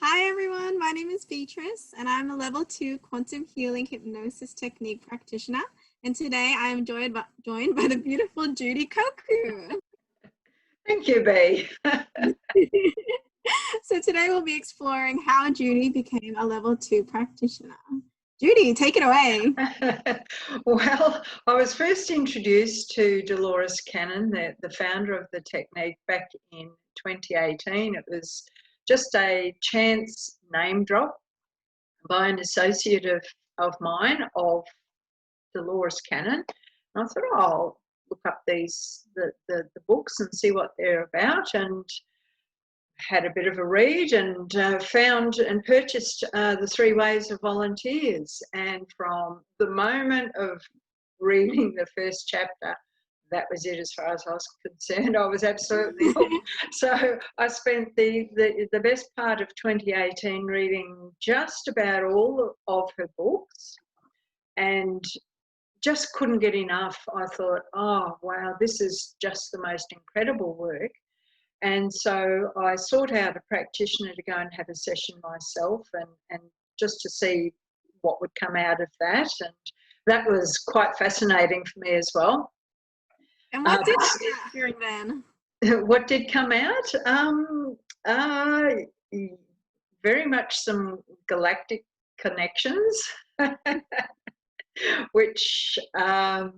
Hi everyone, my name is Beatrice and I'm a level 2 quantum healing hypnosis technique practitioner, and today I am joined by the beautiful Judy Cocu. Thank you, Bea. So today we'll be exploring how Judy became a level 2 practitioner. Judy, take it away. Well, I was first introduced to Dolores Cannon, the founder of the technique, back in 2018. It was just a chance name drop by an associate of mine, of Dolores Cannon. And I thought, oh, I'll look up the books and see what they're about, and had a bit of a read and found and purchased The 3 Ways of Volunteers. And from the moment of reading the first chapter, that was it as far as I was concerned. I was absolutely hooked. So I spent the best part of 2018 reading just about all of her books and just couldn't get enough. I thought, oh, wow, this is just the most incredible work. And so I sought out a practitioner to go and have a session myself, and just to see what would come out of that. And that was quite fascinating for me as well. And what did you get during then? What did come out? Very much some galactic connections, which I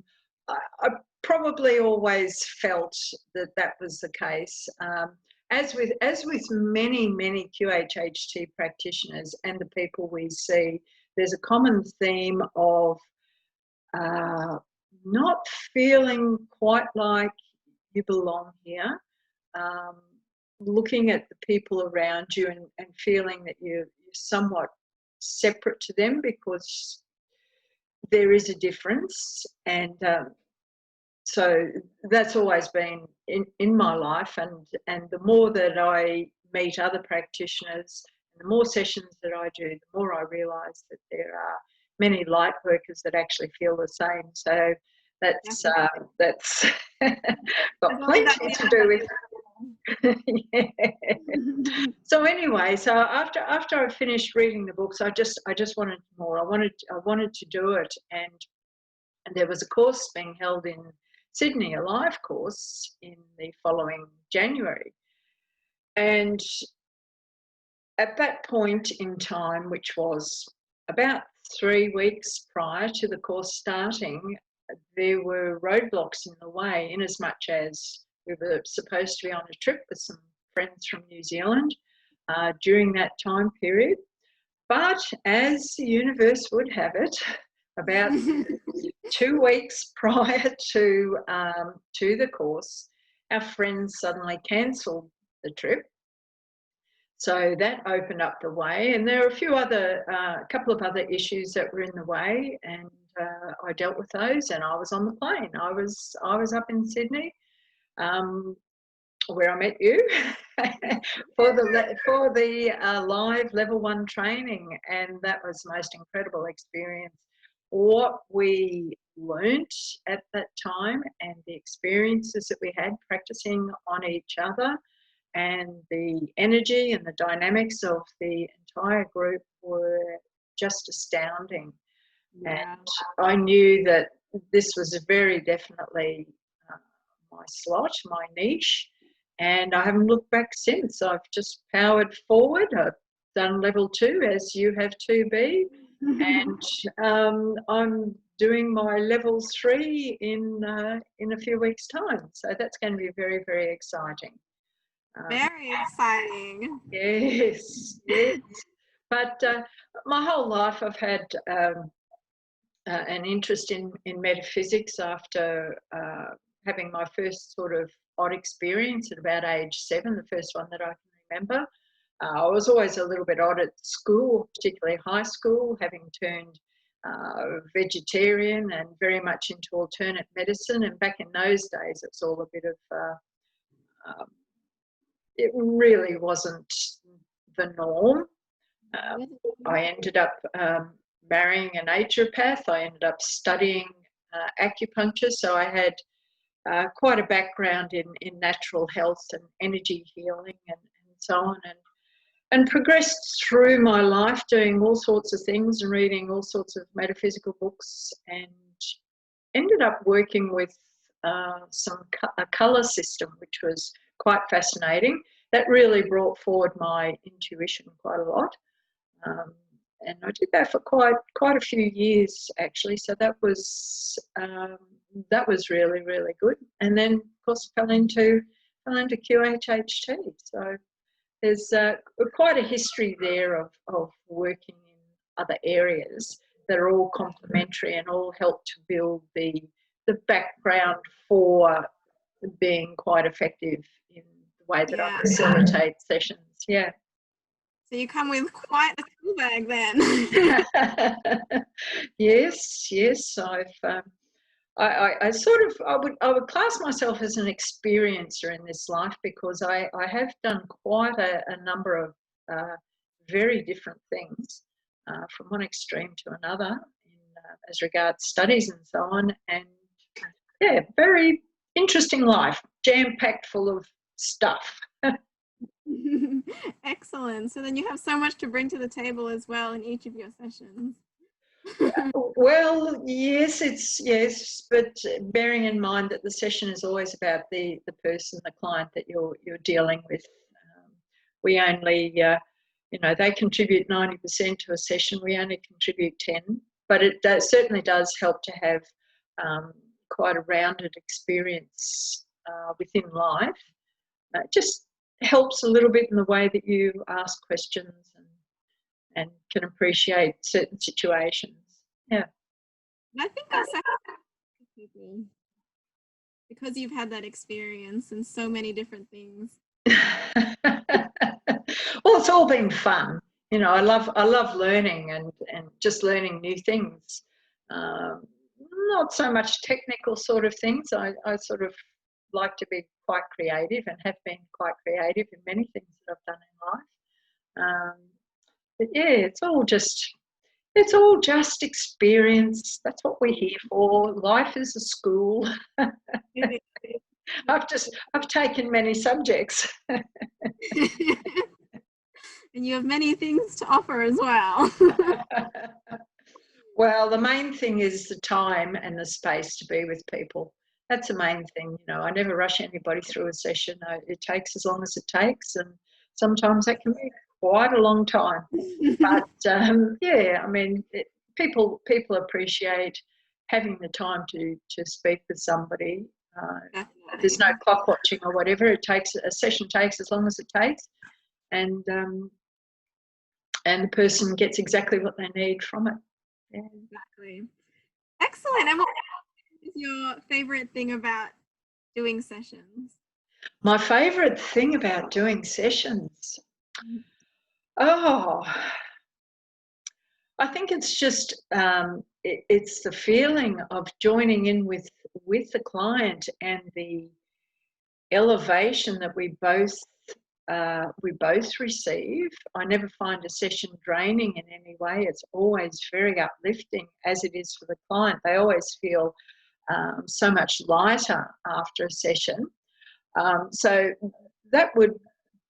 probably always felt that was the case. As with many QHHT practitioners and the people we see, there's a common theme of not feeling quite like you belong here, looking at the people around you and feeling that you're somewhat separate to them because there is a difference. And so that's always been in my life, and the more that I meet other practitioners, the more sessions that I do, the more I realise that there are many light workers that actually feel the same. So that's got plenty to do with yeah. So anyway, so after I finished reading the books, I just wanted more. I wanted to do it, and there was a course being held in Sydney, a live course in the following January. And at that point in time, which was about 3 weeks prior to the course starting, there were roadblocks in the way, in as much as we were supposed to be on a trip with some friends from New Zealand during that time period. But as the universe would have it, about 2 weeks prior to the course, our friends suddenly cancelled the trip. So that opened up the way, and there were a couple of other issues that were in the way, and I dealt with those. And I was on the plane. I was up in Sydney, where I met you for the live level 1 training, and that was the most incredible experience. What we learnt at that time and the experiences that we had practicing on each other, and the energy and the dynamics of the entire group were just astounding. Yeah. And I knew that this was very definitely my slot, my niche, and I haven't looked back since. I've just powered forward. I've done level 2, as you have 2B, and I'm doing my level 3 in a few weeks' time. So that's going to be very, very exciting. Very exciting. Yes, yes. But my whole life I've had an interest in metaphysics after having my first sort of odd experience at about age 7, the first one that I can remember. I was always a little bit odd at school, particularly high school, having turned vegetarian and very much into alternate medicine. And back in those days, it's all a bit of it really wasn't the norm. I ended up marrying a naturopath. I ended up studying acupuncture, so I had quite a background in natural health and energy healing and so on, and progressed through my life doing all sorts of things and reading all sorts of metaphysical books, and ended up working with a colour system, which was quite fascinating. That really brought forward my intuition quite a lot. And I did that for quite a few years, actually. So that was really, really good. And then, of course, fell into QHHT. So there's quite a history there of working in other areas that are all complementary and all help to build the background for being quite effective in the way that I facilitate sessions. Yeah. So you come with quite a tool bag then. Yes. I would class myself as an experiencer in this life, because I have done quite a number of very different things, from one extreme to another, as regards studies and so on. And yeah, very interesting life, jam-packed full of stuff. Excellent. So then you have so much to bring to the table as well in each of your sessions. Well, yes, but bearing in mind that the session is always about the person, the client that you're dealing with. We only, they contribute 90% to a session. We only contribute 10, but it certainly does help to have quite a rounded experience within life. It just helps a little bit in the way that you ask questions and can appreciate certain situations. Yeah. I think that's actually people, because you've had that experience and so many different things. Well, it's all been fun. I love learning and just learning new things. Not so much technical sort of things. I sort of like to be quite creative and have been quite creative in many things that I've done in life. But yeah, it's all just experience. That's what we're here for. Life is a school. I've taken many subjects. And you have many things to offer as well. Well, the main thing is the time and the space to be with people. That's the main thing. I never rush anybody through a session. It takes as long as it takes, and sometimes that can be quite a long time. But yeah, I mean, people appreciate having the time to speak with somebody. There's no clock watching or whatever. A session takes as long as it takes, and the person gets exactly what they need from it. Yeah. Exactly. Excellent. And what is your favourite thing about doing sessions? My favourite thing about doing sessions? Oh, I think it's just it's the feeling of joining in with the client and the elevation that we both receive. I never find a session draining in any way. It's always very uplifting, as it is for the client. They always feel so much lighter after a session. So that would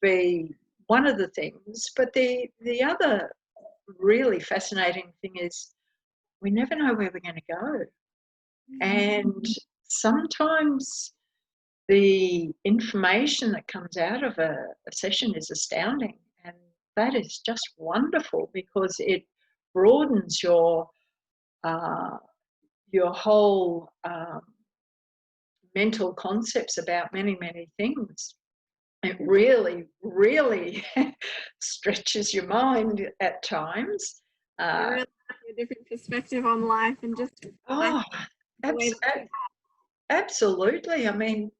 be one of the things. But the other really fascinating thing is we never know where we're going to go. And sometimes the information that comes out of a session is astounding, and that is just wonderful, because it broadens your whole mental concepts about many things. It really, really stretches your mind at times. Really have a different perspective on life and just absolutely. I mean,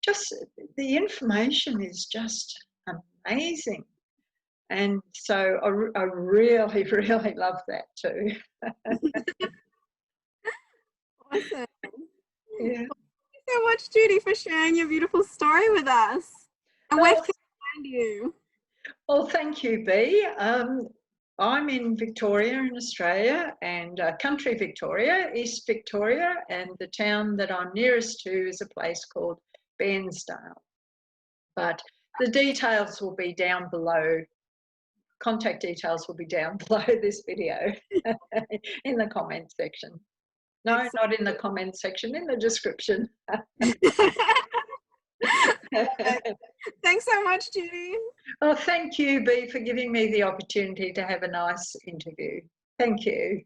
just the information is just amazing, and so I really, really love that too. Awesome. Yeah. Thank you so much, Judy, for sharing your beautiful story with us. And where can we find you? Well, thank you, Bea. I'm in Victoria in Australia, and country Victoria, East Victoria, and the town that I'm nearest to is a place called Bairnsdale. But the details will be down below. Contact details will be down below this video in the comment section. No, not in the comment section, in the description. Thanks so much, Judy. Oh, thank you, Bea, for giving me the opportunity to have a nice interview. Thank you.